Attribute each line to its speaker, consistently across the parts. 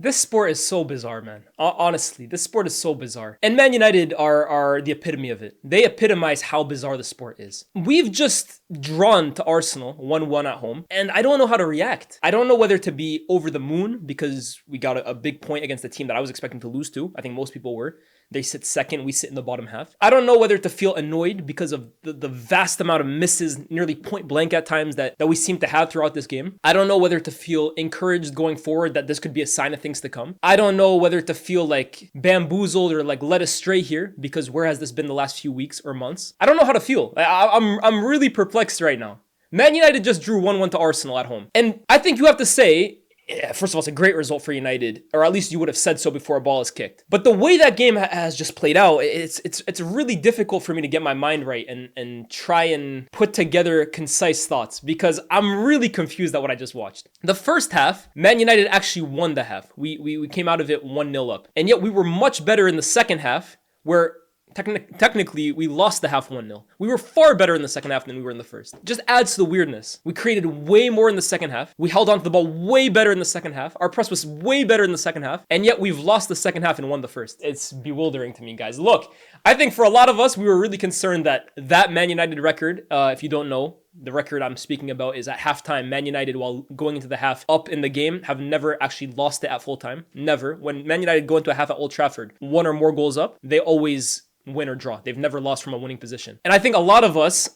Speaker 1: This sport is so bizarre, man. Honestly, this sport is so bizarre. And Man United are the epitome of it. They epitomize how bizarre the sport is. We've just drawn to Arsenal 1-1 at home, and I don't know how to react. I don't know whether to be over the moon because we got a big point against a team that I was expecting to lose to. I think most people were. They sit second, we sit in the bottom half. I don't know whether to feel annoyed because of the vast amount of misses, nearly point blank at times, that we seem to have throughout this game. I don't know whether to feel encouraged going forward that this could be a sign of things to come. I don't know whether to feel like bamboozled or like led astray here, because where has this been the last few weeks or months? I don't know how to feel. I'm really perplexed right now. Man United just drew 1-1 to Arsenal at home. And I think you have to say, yeah, first of all, it's a great result for United, or at least you would have said so before a ball is kicked. But the way that game has just played out, it's really difficult for me to get my mind right and try and put together concise thoughts, because I'm really confused at what I just watched. The first half, Man United actually won the half. We came out of it 1-0 up. And yet we were much better in the second half, where technically, we lost the half 1-0. We were far better in the second half than we were in the first. Just adds to the weirdness. We created way more in the second half. We held on to the ball way better in the second half. Our press was way better in the second half. And yet we've lost the second half and won the first. It's bewildering to me, guys. Look, I think for a lot of us, we were really concerned that Man United record, if you don't know, the record I'm speaking about is at halftime, Man United, while going into the half up in the game, have never actually lost it at full time. Never. When Man United go into a half at Old Trafford, one or more goals up, they always win or draw. They've never lost from a winning position. And I think a lot of us,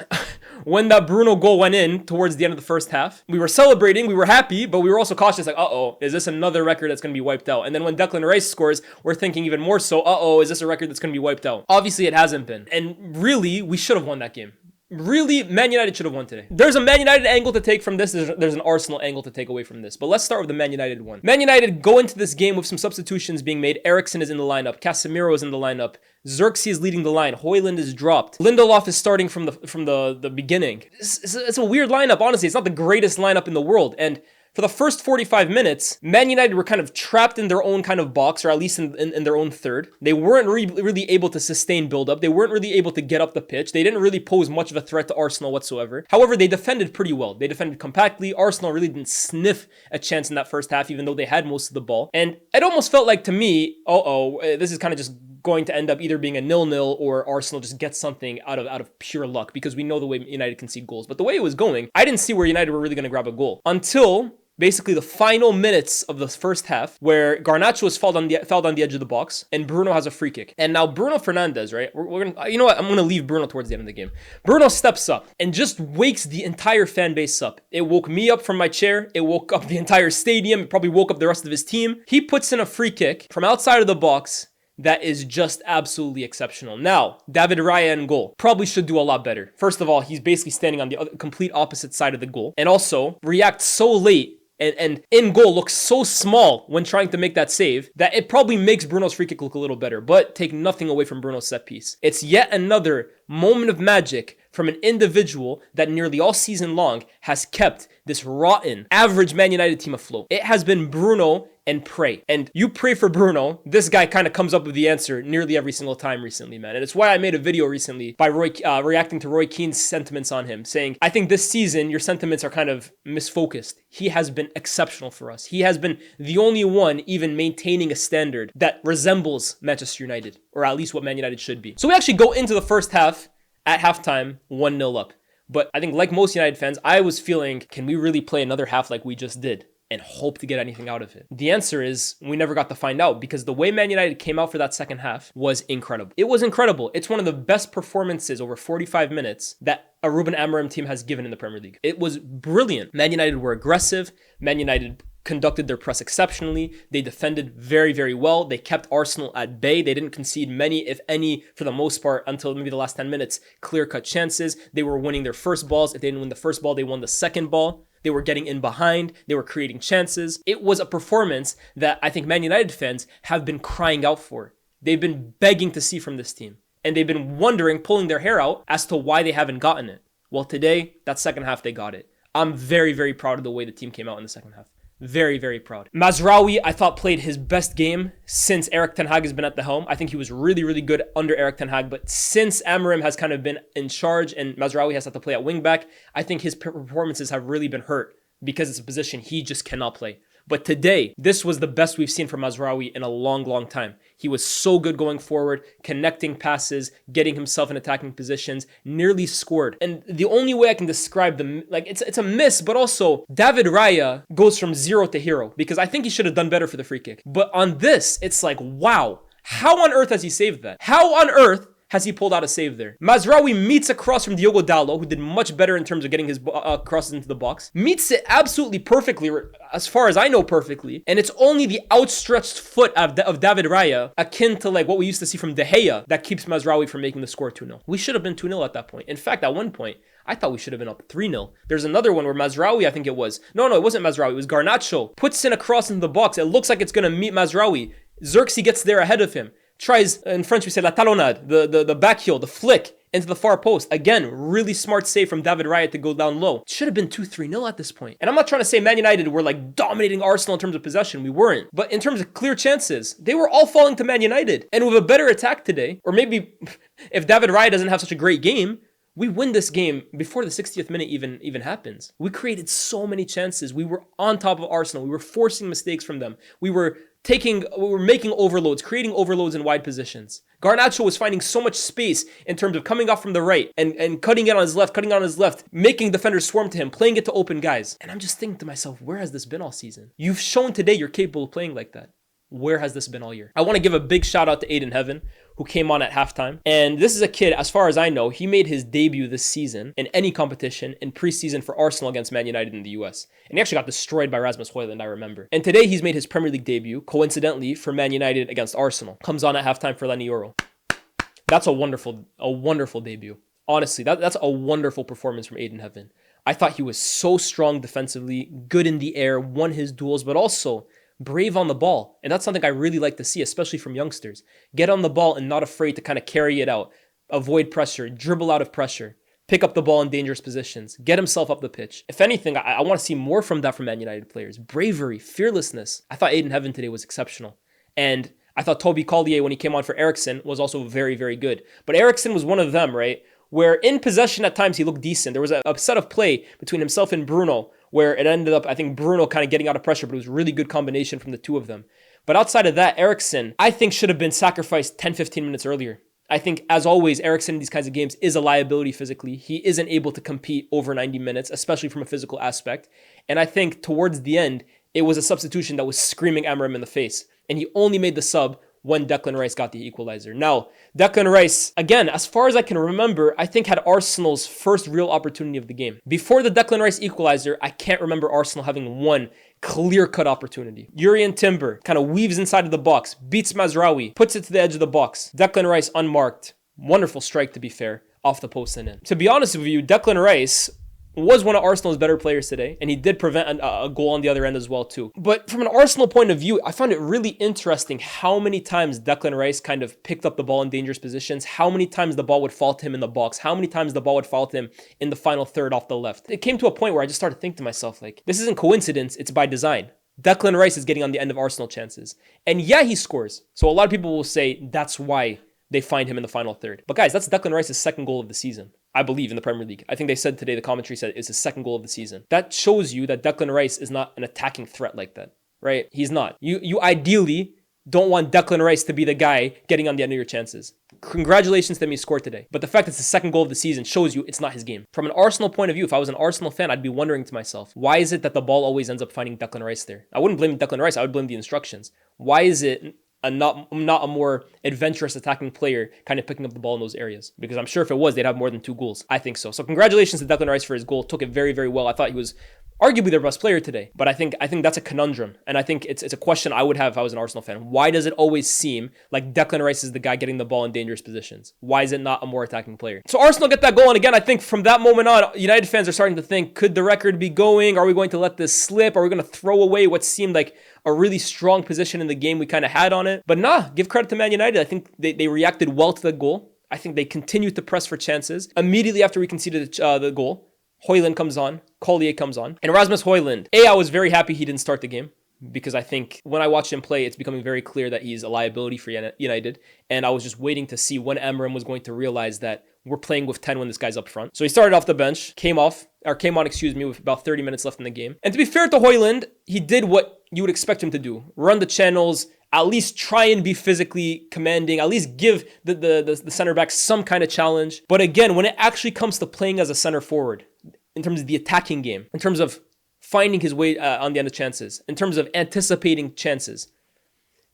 Speaker 1: when that Bruno goal went in towards the end of the first half, we were celebrating, we were happy, but we were also cautious, like, uh-oh, is this another record that's going to be wiped out? And then when Declan Rice scores, we're thinking even more so, uh-oh, is this a record that's going to be wiped out? Obviously, it hasn't been. And really, we should have won that game. Really, Man United should have won today. There's a Man United angle to take from this. There's an Arsenal angle to take away from this. But let's start with the Man United one. Man United go into this game with some substitutions being made. Eriksen is in the lineup. Casemiro is in the lineup. Xerxes is leading the line. Hojlund is dropped. Lindelof is starting from the beginning. It's a weird lineup, honestly. It's not the greatest lineup in the world. And for the first 45 minutes, Man United were kind of trapped in their own kind of box, or at least in their own third. They weren't really able to sustain build-up. They weren't really able to get up the pitch. They didn't really pose much of a threat to Arsenal whatsoever. However, they defended pretty well. They defended compactly. Arsenal really didn't sniff a chance in that first half, even though they had most of the ball. And it almost felt like, to me, this is kind of just going to end up either being a 0-0 or Arsenal just gets something out of pure luck, because we know the way United concede goals. But the way it was going, I didn't see where United were really going to grab a goal until basically the final minutes of the first half, where Garnacho was fell on the edge of the box and Bruno has a free kick. And now Bruno Fernandes, right? We're gonna, you know what? I'm gonna leave Bruno towards the end of the game. Bruno steps up and just wakes the entire fan base up. It woke me up from my chair. It woke up the entire stadium. It probably woke up the rest of his team. He puts in a free kick from outside of the box that is just absolutely exceptional. Now, David Raya in goal probably should do a lot better. First of all, he's basically standing on the complete opposite side of the goal, and also reacts so late and in goal looks so small when trying to make that save that it probably makes Bruno's free kick look a little better, but take nothing away from Bruno's set piece. It's yet another moment of magic from an individual that nearly all season long has kept this rotten, average Man United team afloat. It has been Bruno and pray. And you pray for Bruno, this guy kind of comes up with the answer nearly every single time recently, man. And it's why I made a video recently by reacting to Roy Keane's sentiments on him, saying, I think this season your sentiments are kind of misfocused. He has been exceptional for us. He has been the only one even maintaining a standard that resembles Manchester United, or at least what Man United should be. So we actually go into the first half at halftime 1-0 up. But I think, like most United fans, I was feeling, can we really play another half like we just did and hope to get anything out of it? The answer is we never got to find out, because the way Man United came out for that second half was incredible. It was incredible. It's one of the best performances over 45 minutes that a Ruben Amorim team has given in the Premier League. It was brilliant. Man United were aggressive. Man United conducted their press exceptionally. They defended very, very well. They kept Arsenal at bay. They didn't concede many, if any, for the most part, until maybe the last 10 minutes, clear-cut chances. They were winning their first balls. If they didn't win the first ball, they won the second ball. They were getting in behind. They were creating chances. It was a performance that I think Man United fans have been crying out for. They've been begging to see from this team. And they've been wondering, pulling their hair out as to why they haven't gotten it. Well, today, that second half, they got it. I'm very, very proud of the way the team came out in the second half. Very, very proud. Mazraoui, I thought, played his best game since Erik ten Hag has been at the helm. I think he was really, really good under Erik ten Hag, but since Amorim has kind of been in charge and Mazraoui has had to play at wing back, I think his performances have really been hurt because it's a position he just cannot play. But today, this was the best we've seen from Mazraoui in a long, long time. He was so good going forward, connecting passes, getting himself in attacking positions, nearly scored. And the only way I can describe the, like, it's a miss, but also David Raya goes from 0 to hero because I think he should have done better for the free kick. But on this, it's like, wow, how on earth has he saved that? How on earth has he pulled out a save there? Mazraoui meets a cross from Diogo Dalot, who did much better in terms of getting his crosses into the box. Meets it absolutely perfectly, as far as I know perfectly. And it's only the outstretched foot of David Raya, akin to like what we used to see from De Gea, that keeps Mazraoui from making the score 2-0. We should have been 2-0 at that point. In fact, at one point, I thought we should have been up 3-0. There's another one where Mazraoui, I think it was. No, it wasn't Mazraoui. It was Garnacho. Puts in a cross into the box. It looks like it's going to meet Mazraoui. Xerxes gets there ahead of him. Tries, in French we say la talonnade, the back heel, the flick into the far post. Again, really smart save from David Raya to go down low. It should have been 2-3-0 at this point. And I'm not trying to say Man United were like dominating Arsenal in terms of possession. We weren't. But in terms of clear chances, they were all falling to Man United. And with a better attack today, or maybe if David Raya doesn't have such a great game, we win this game before the 60th minute even happens. We created so many chances. We were on top of Arsenal. We were forcing mistakes from them. We were making overloads, creating overloads in wide positions. Garnacho was finding so much space in terms of coming off from the right and cutting it on his left, making defenders swarm to him, playing it to open guys. And I'm just thinking to myself, where has this been all season? You've shown today you're capable of playing like that. Where has this been all year? I want to give a big shout out to Ayden Heaven, who came on at halftime. And this is a kid, as far as I know, he made his debut this season in any competition in preseason for Arsenal against Man United in the US. And he actually got destroyed by Rasmus Hojlund, I remember. And today he's made his Premier League debut, coincidentally, for Man United against Arsenal. Comes on at halftime for Lenny Yoro. That's a wonderful debut. Honestly, that's a wonderful performance from Ayden Heaven. I thought he was so strong defensively, good in the air, won his duels, but also brave on the ball. And that's something I really like to see, especially from youngsters. Get on the ball and not afraid to kind of carry it out. Avoid pressure, dribble out of pressure, pick up the ball in dangerous positions, get himself up the pitch. If anything, I want to see more from that from Man United players. Bravery, fearlessness. I thought Ayden Heaven today was exceptional. And I thought Toby Collier, when he came on for Eriksen, was also very, very good. But Eriksen was one of them, right? Where in possession at times he looked decent. There was a set of play between himself and Bruno where it ended up, I think, Bruno kind of getting out of pressure, but it was a really good combination from the two of them. But outside of that, Eriksen, I think, should have been sacrificed 10, 15 minutes earlier. I think, as always, Eriksen in these kinds of games is a liability physically. He isn't able to compete over 90 minutes, especially from a physical aspect. And I think towards the end, it was a substitution that was screaming Amorim in the face. And he only made the sub when Declan Rice got the equalizer. Now, Declan Rice, again, as far as I can remember, I think had Arsenal's first real opportunity of the game. Before the Declan Rice equalizer, I can't remember Arsenal having one clear-cut opportunity. Jurrien Timber kind of weaves inside of the box, beats Mazraoui, puts it to the edge of the box. Declan Rice unmarked. Wonderful strike, to be fair, off the post and in. To be honest with you, Declan Rice was one of Arsenal's better players today, and he did prevent a goal on the other end as well too. But from an Arsenal point of view, I found it really interesting how many times Declan Rice kind of picked up the ball in dangerous positions, how many times the ball would fall to him in the box, how many times the ball would fall to him in the final third off the left. It came to a point where I just started thinking to myself, like, this isn't coincidence, it's by design. Declan Rice is getting on the end of Arsenal chances. And yeah, he scores. So a lot of people will say that's why they find him in the final third. But guys, that's Declan Rice's second goal of the season, I believe, in the Premier League. I think they said today, the commentary said it's his second goal of the season. That shows you that Declan Rice is not an attacking threat like that, right? He's not. You ideally don't want Declan Rice to be the guy getting on the end of your chances. Congratulations to him, he scored today. But the fact that it's the second goal of the season shows you it's not his game. From an Arsenal point of view, if I was an Arsenal fan, I'd be wondering to myself, why is it that the ball always ends up finding Declan Rice there? I wouldn't blame Declan Rice, I would blame the instructions. Why is it not a more adventurous attacking player kind of picking up the ball in those areas? Because I'm sure if it was, they'd have more than 2 goals. I think so. So congratulations to Declan Rice for his goal. Took it very, very well. I thought he was arguably their best player today. But I think that's a conundrum. And I think it's a question I would have if I was an Arsenal fan. Why does it always seem like Declan Rice is the guy getting the ball in dangerous positions? Why is it not a more attacking player? So Arsenal get that goal. And again, I think from that moment on, United fans are starting to think, could the record be going? Are we going to let this slip? Are we going to throw away what seemed like a really strong position in the game we kind of had on it? But nah, give credit to Man United. I think they reacted well to the goal. I think they continued to press for chances. Immediately after we conceded the goal, Hojlund comes on, Collier comes on, and Rasmus Hojlund. I was very happy he didn't start the game. because I think when I watch him play, it's becoming very clear that he's a liability for United. And I was just waiting to see when Amorim was going to realize that we're playing with 10 when this guy's up front. So he started off the bench, came on, with about 30 minutes left in the game. And to be fair to Hojlund, he did what you would expect him to do. Run the channels, at least try and be physically commanding, at least give the center back some kind of challenge. But again, when it actually comes to playing as a center forward, in terms of the attacking game, in terms of finding his way on the end of chances, in terms of anticipating chances,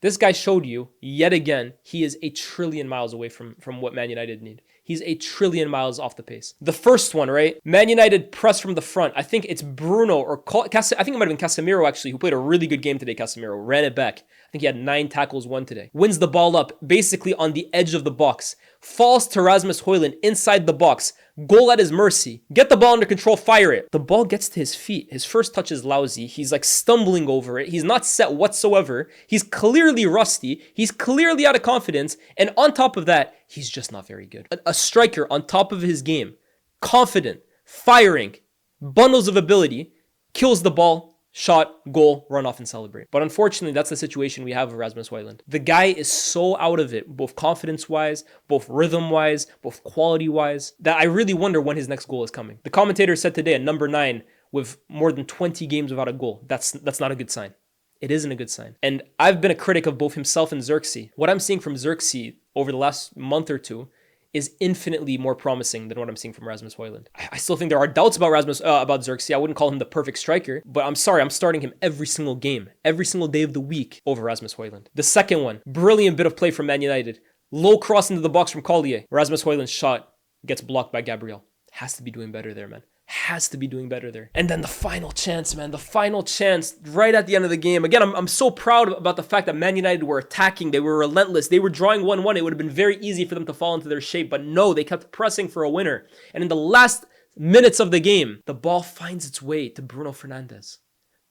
Speaker 1: this guy showed you, yet again, he is a trillion miles away from what Man United need. He's a trillion miles off the pace. The first one, right? Man United press from the front. I think it's Bruno or I think it might have been Casemiro, actually, who played a really good game today. Casemiro ran it back. I think he had 9 tackles won today. Wins the ball up, basically on the edge of the box. Falls to Rasmus Hojlund inside the box. Goal at his mercy. Get the ball under control, fire it. The ball gets to his feet. His first touch is lousy. He's like stumbling over it. He's not set whatsoever. He's clearly rusty. He's clearly out of confidence. And on top of that, he's just not very good. A striker on top of his game. Confident. Firing. Bundles of ability. Kills the ball. Shot, goal, run off and celebrate. But unfortunately, that's the situation we have with Rasmus Hojlund. The guy is so out of it, both confidence-wise, both rhythm-wise, both quality-wise, that I really wonder when his next goal is coming. The commentator said today at number 9, with more than 20 games without a goal, that's not a good sign. It isn't a good sign. And I've been a critic of both himself and Xerxes. What I'm seeing from Xerxes over the last month or two is infinitely more promising than what I'm seeing from Rasmus Hojlund. I still think there are doubts about Xerxes. I wouldn't call him the perfect striker, but I'm sorry, I'm starting him every single game, every single day of the week over Rasmus Hojlund. The second one, brilliant bit of play from Man United. Low cross into the box from Collier. Rasmus Hojlund's shot gets blocked by Gabriel. Has to be doing better there, man. Has to be doing better there. And then the final chance, man. The final chance right at the end of the game. Again, I'm so proud about the fact that Man United were attacking. They were relentless. They were drawing 1-1. It would have been very easy for them to fall into their shape. But no, they kept pressing for a winner. And in the last minutes of the game, the ball finds its way to Bruno Fernandes.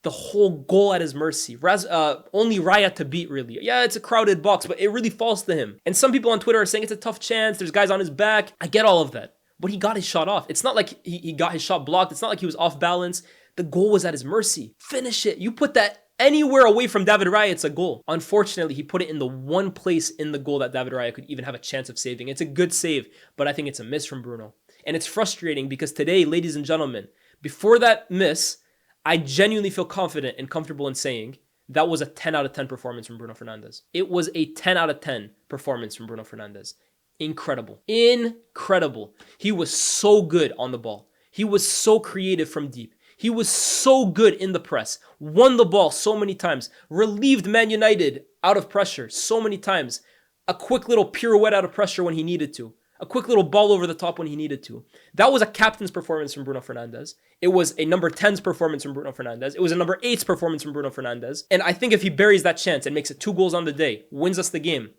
Speaker 1: The whole goal at his mercy. Only Raya to beat, really. Yeah, it's a crowded box, but it really falls to him. And some people on Twitter are saying it's a tough chance. There's guys on his back. I get all of that. But he got his shot off. It's not like he got his shot blocked. It's not like he was off balance. The goal was at his mercy. Finish it. You put that anywhere away from David Raya, it's a goal. Unfortunately, he put it in the one place in the goal that David Raya could even have a chance of saving. It's a good save, but I think it's a miss from Bruno. And it's frustrating because today, ladies and gentlemen, before that miss, I genuinely feel confident and comfortable in saying that was a 10 out of 10 performance from Bruno Fernandes. It was a 10 out of 10 performance from Bruno Fernandes. Incredible. Incredible. He was so good on the ball. He was so creative from deep. He was so good in the press. Won the ball so many times. Relieved Man United out of pressure so many times. A quick little pirouette out of pressure when he needed to. A quick little ball over the top when he needed to. That was a captain's performance from Bruno Fernandes. It was a number 10's performance from Bruno Fernandes. It was a number 8's performance from Bruno Fernandes. And I think if he buries that chance and makes it 2 goals on the day, wins us the game,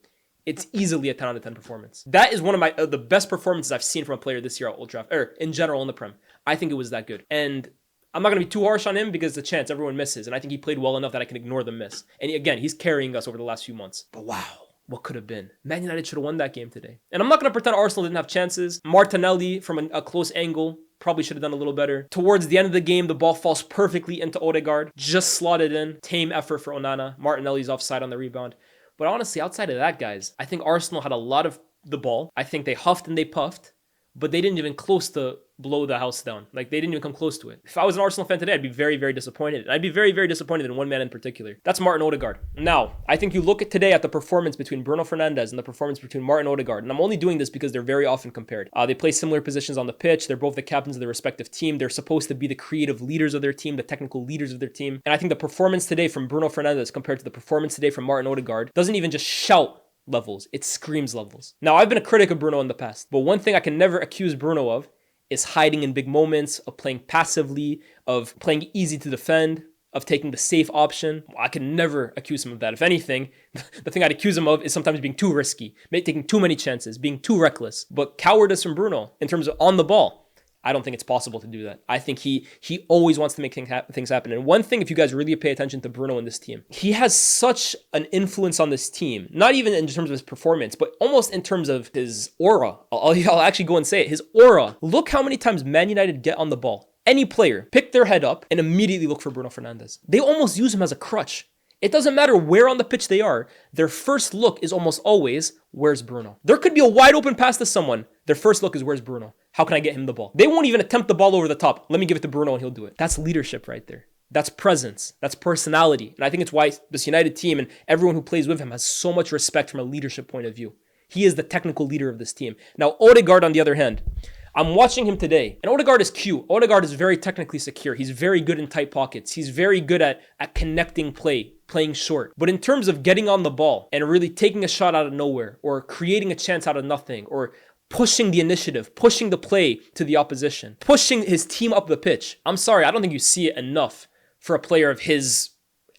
Speaker 1: it's easily a 10 out of 10 performance. That is one of the best performances I've seen from a player this year at Old Trafford, or in general in the Prem. I think it was that good. And I'm not going to be too harsh on him because the chance everyone misses. And I think he played well enough that I can ignore the miss. And again, he's carrying us over the last few months. But wow, what could have been? Man United should have won that game today. And I'm not going to pretend Arsenal didn't have chances. Martinelli from a close angle probably should have done a little better. Towards the end of the game, the ball falls perfectly into Odegaard. Just slotted in. Tame effort for Onana. Martinelli's offside on the rebound. But honestly, outside of that, guys, I think Arsenal had a lot of the ball. I think they huffed and they puffed, but they didn't even close to blow the house down. Like, they didn't even come close to it. If I was an Arsenal fan today, I'd be very, very disappointed. And I'd be very, very disappointed in one man in particular. That's Martin Odegaard. Now, I think you look at today at the performance between Bruno Fernandes and the performance between Martin Odegaard. And I'm only doing this because they're very often compared. They play similar positions on the pitch. They're both the captains of their respective team. They're supposed to be the creative leaders of their team, the technical leaders of their team. And I think the performance today from Bruno Fernandes compared to the performance today from Martin Odegaard doesn't even just shout levels. It screams levels. Now, I've been a critic of Bruno in the past, but one thing I can never accuse Bruno of is hiding in big moments, of playing passively, of playing easy to defend, of taking the safe option. I can never accuse him of that. If anything, the thing I'd accuse him of is sometimes being too risky, taking too many chances, being too reckless. But cowardice from Bruno in terms of on the ball, I don't think it's possible to do that. I think he always wants to make things happen. And one thing, if you guys really pay attention to Bruno in this team, he has such an influence on this team, not even in terms of his performance, but almost in terms of his aura. I'll actually go and say it. His aura. Look how many times Man United get on the ball any player, pick their head up and immediately look for Bruno Fernandes. They almost use him as a crutch. It doesn't matter where on the pitch they are. Their first look is almost always, where's Bruno? There could be a wide open pass to someone. Their first look is, where's Bruno? How can I get him the ball? They won't even attempt the ball over the top. Let me give it to Bruno and he'll do it. That's leadership right there. That's presence. That's personality. And I think it's why this United team and everyone who plays with him has so much respect from a leadership point of view. He is the technical leader of this team. Now, Odegaard, on the other hand, I'm watching him today, and Odegaard is cute. Odegaard is very technically secure. He's very good in tight pockets. He's very good at connecting play, playing short. But in terms of getting on the ball and really taking a shot out of nowhere or creating a chance out of nothing or pushing the initiative, pushing the play to the opposition, pushing his team up the pitch, I'm sorry, I don't think you see it enough for a player of his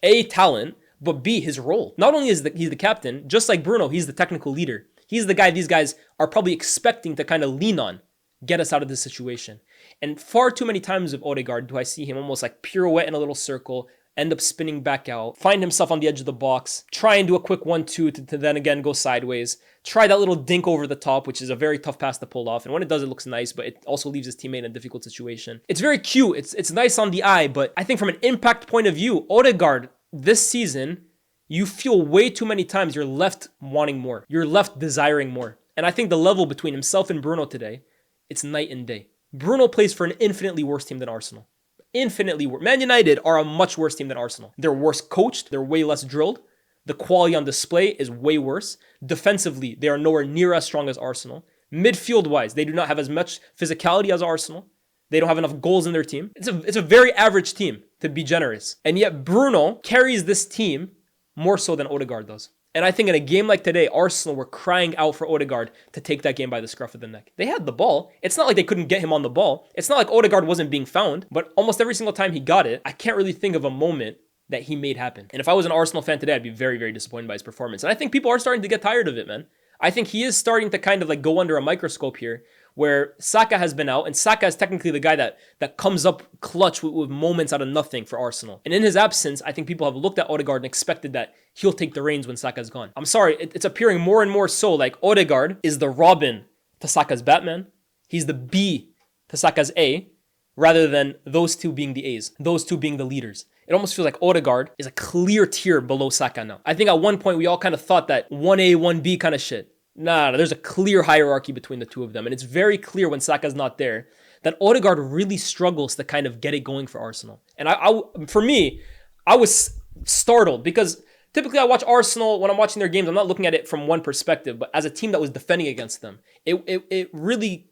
Speaker 1: A, talent, but B, his role. Not only is he's the captain, just like Bruno, he's the technical leader. He's the guy these guys are probably expecting to kind of lean on, get us out of this situation. And far too many times with Odegaard do I see him almost like pirouette in a little circle, end up spinning back out, find himself on the edge of the box, try and do a quick 1-2 to then again go sideways, try that little dink over the top, which is a very tough pass to pull off. And when it does, it looks nice, but it also leaves his teammate in a difficult situation. It's very cute. It's nice on the eye, but I think from an impact point of view, Odegaard this season, you feel way too many times you're left wanting more. You're left desiring more. And I think the level between himself and Bruno today, it's night and day. Bruno plays for an infinitely worse team than Arsenal. Infinitely worse. Man United are a much worse team than Arsenal. They're worse coached. They're way less drilled. The quality on display is way worse. Defensively, they are nowhere near as strong as Arsenal. Midfield-wise, they do not have as much physicality as Arsenal. They don't have enough goals in their team. It's a very average team, to be generous. And yet Bruno carries this team more so than Odegaard does. And I think in a game like today, Arsenal were crying out for Odegaard to take that game by the scruff of the neck. They had the ball. It's not like they couldn't get him on the ball. It's not like Odegaard wasn't being found, but almost every single time he got it, I can't really think of a moment that he made happen. And if I was an Arsenal fan today, I'd be very, very disappointed by his performance. And I think people are starting to get tired of it, man. I think he is starting to kind of like go under a microscope here, where Saka has been out, and Saka is technically the guy that comes up clutch with moments out of nothing for Arsenal. And in his absence, I think people have looked at Odegaard and expected that he'll take the reins when Saka's gone. I'm sorry, it's appearing more and more so like Odegaard is the Robin to Saka's Batman. He's the B to Saka's A, rather than those two being the A's, those two being the leaders. It almost feels like Odegaard is a clear tier below Saka now. I think at one point we all kind of thought that 1A, 1B kind of shit. Nah, there's a clear hierarchy between the two of them. And it's very clear when Saka's not there that Odegaard really struggles to kind of get it going for Arsenal. And for me, I was startled because typically I watch Arsenal when I'm watching their games. I'm not looking at it from one perspective, but as a team that was defending against them, it really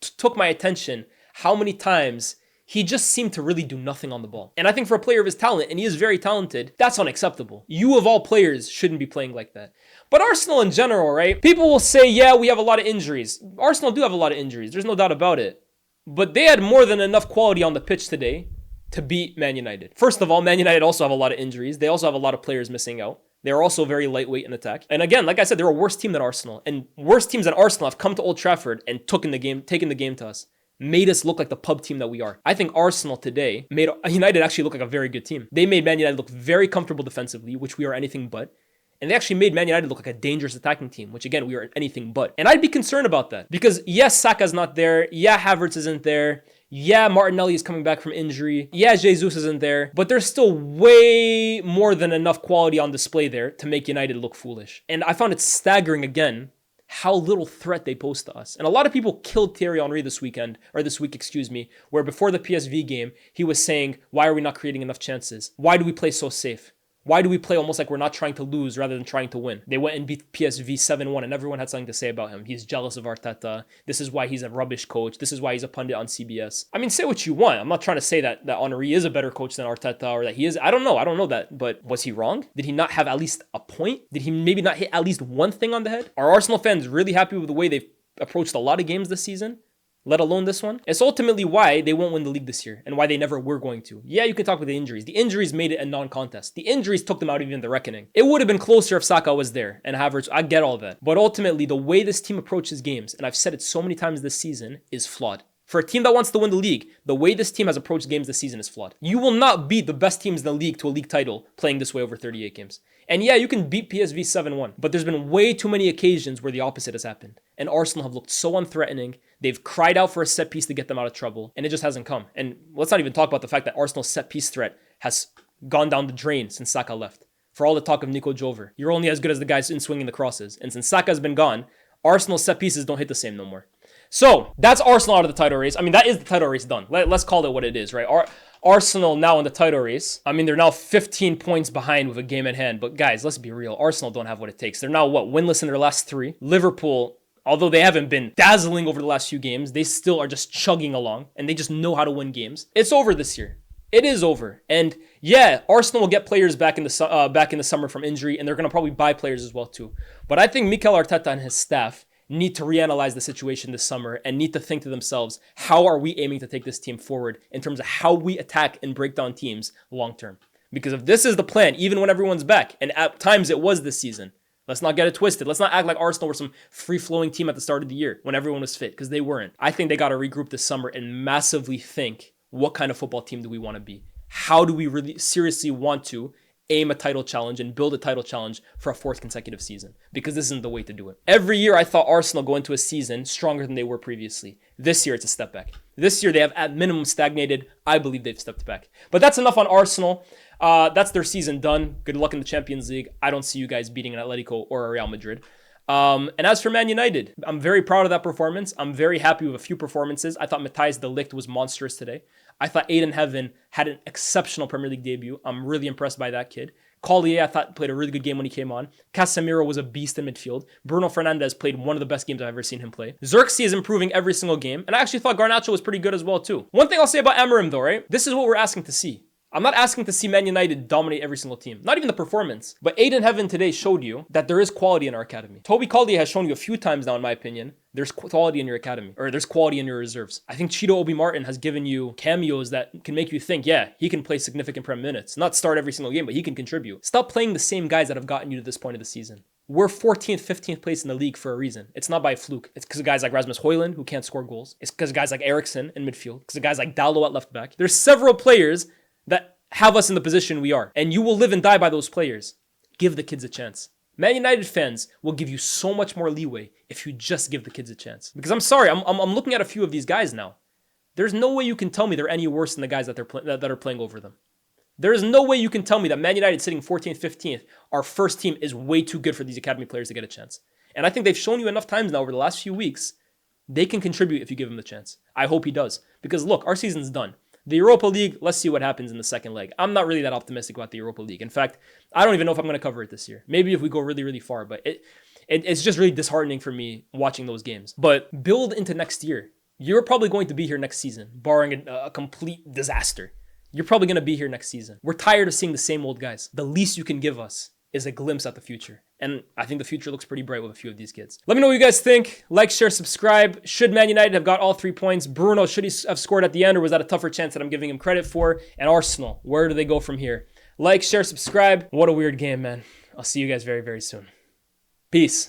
Speaker 1: took my attention how many times he just seemed to really do nothing on the ball. And I think for a player of his talent, and he is very talented, that's unacceptable. You of all players shouldn't be playing like that. But Arsenal in general, right? People will say, yeah, we have a lot of injuries. Arsenal do have a lot of injuries. There's no doubt about it. But they had more than enough quality on the pitch today to beat Man United. First of all, Man United also have a lot of injuries. They also have a lot of players missing out. They're also very lightweight in attack. And again, like I said, they're a worse team than Arsenal. And worse teams than Arsenal have come to Old Trafford and taken the game to us. Made us look like the pub team that we are. I think Arsenal today made United actually look like a very good team. They made Man United look very comfortable defensively, which we are anything but. And they actually made Man United look like a dangerous attacking team, which again, we are anything but. And I'd be concerned about that because yes, Saka's not there. Yeah, Havertz isn't there. Yeah, Martinelli is coming back from injury. Yeah, Jesus isn't there. But there's still way more than enough quality on display there to make United look foolish. And I found it staggering again how little threat they pose to us. And a lot of people killed Thierry Henry this week, where before the PSV game, he was saying, why are we not creating enough chances? Why do we play so safe? Why do we play almost like we're not trying to lose rather than trying to win? They went and beat PSV 7-1 and everyone had something to say about him. He's jealous of Arteta. This is why he's a rubbish coach. This is why he's a pundit on CBS. I mean, say what you want. I'm not trying to say that Henry is a better coach than Arteta or that he is. I don't know that. But was he wrong? Did he not have at least a point? Did he maybe not hit at least one thing on the head? Are Arsenal fans really happy with the way they've approached a lot of games this season? Let alone this one. It's ultimately why they won't win the league this year and why they never were going to. Yeah, you can talk about the injuries. The injuries made it a non-contest. The injuries took them out of even the reckoning. It would have been closer if Saka was there and Havertz. I get all that. But ultimately, the way this team approaches games, and I've said it so many times this season, is flawed. For a team that wants to win the league, the way this team has approached games this season is flawed. You will not beat the best teams in the league to a league title playing this way over 38 games. And yeah, you can beat PSV 7-1, but there's been way too many occasions where the opposite has happened. And Arsenal have looked so unthreatening. They've cried out for a set piece to get them out of trouble, and it just hasn't come. And let's not even talk about the fact that Arsenal's set piece threat has gone down the drain since Saka left. For all the talk of Nico Jover, you're only as good as the guys in swinging the crosses. And since Saka's been gone, Arsenal's set pieces don't hit the same no more. So that's Arsenal out of the title race. I mean, that is the title race done. Let's call it what it is, right? Arsenal now in the title race. I mean, they're now 15 points behind with a game at hand. But guys, let's be real. Arsenal don't have what it takes. They're now, winless in their last 3. Liverpool, although they haven't been dazzling over the last few games, they still are just chugging along. And they just know how to win games. It's over this year. It is over. And yeah, Arsenal will get players back in the summer from injury. And they're going to probably buy players as well too. But I think Mikel Arteta and his staff need to reanalyze the situation this summer and need to think to themselves, how are we aiming to take this team forward in terms of how we attack and break down teams long term? Because if this is the plan, even when everyone's back, and at times it was this season, let's not get it twisted. Let's not act like Arsenal were some free-flowing team at the start of the year when everyone was fit, because they weren't. I think they got to regroup this summer and massively think, what kind of football team do we want to be? How do we really seriously want to aim a title challenge and build a title challenge for a 4th consecutive season? Because this isn't the way to do it. Every year I thought Arsenal go into a season stronger than they were previously. This year it's a step back. This year they have at minimum stagnated. I believe they've stepped back. But that's enough on Arsenal. That's their season done. Good luck in the Champions League. I don't see you guys beating an Atletico or a Real Madrid. And as for Man United, I'm very proud of that performance. I'm very happy with a few performances. I thought Matthijs de Ligt was monstrous today. I thought Ayden Heaven had an exceptional Premier League debut. I'm really impressed by that kid. Collier, I thought, played a really good game when he came on. Casemiro was a beast in midfield. Bruno Fernandes played one of the best games I've ever seen him play. Xerxes is improving every single game. And I actually thought Garnacho was pretty good as well, too. One thing I'll say about Amorim, though, right? This is what we're asking to see. I'm not asking to see Man United dominate every single team. Not even the performance. But Ayden Heaven today showed you that there is quality in our academy. Toby Collier has shown you a few times now, in my opinion, there's quality in your academy. Or there's quality in your reserves. I think Cheeto Obi Martin has given you cameos that can make you think, yeah, he can play significant Prem minutes. Not start every single game, but he can contribute. Stop playing the same guys that have gotten you to this point of the season. We're 14th, 15th place in the league for a reason. It's not by fluke. It's because of guys like Rasmus Hojlund who can't score goals. It's because of guys like Eriksson in midfield. Because of guys like Dallo at left back. There's several players that have us in the position we are. And you will live and die by those players. Give the kids a chance. Man United fans will give you so much more leeway if you just give the kids a chance. Because I'm sorry, I'm looking at a few of these guys now. There's no way you can tell me they're any worse than the guys that are playing over them. There is no way you can tell me that Man United sitting 14th, 15th, our first team is way too good for these academy players to get a chance. And I think they've shown you enough times now over the last few weeks, they can contribute if you give them the chance. I hope he does. Because look, our season's done. The Europa League, let's see what happens in the second leg. I'm not really that optimistic about the Europa League. In fact, I don't even know if I'm going to cover it this year. Maybe if we go really, really far, but it's just really disheartening for me watching those games. But build into next year. You're probably going to be here next season, barring a complete disaster. You're probably going to be here next season. We're tired of seeing the same old guys. The least you can give us is a glimpse at the future. And I think the future looks pretty bright with a few of these kids. Let me know what you guys think. Like, share, subscribe. Should Man United have got all 3 points? Bruno, should he have scored at the end, or was that a tougher chance that I'm giving him credit for? And Arsenal, where do they go from here? Like, share, subscribe. What a weird game, man. I'll see you guys very, very soon. Peace.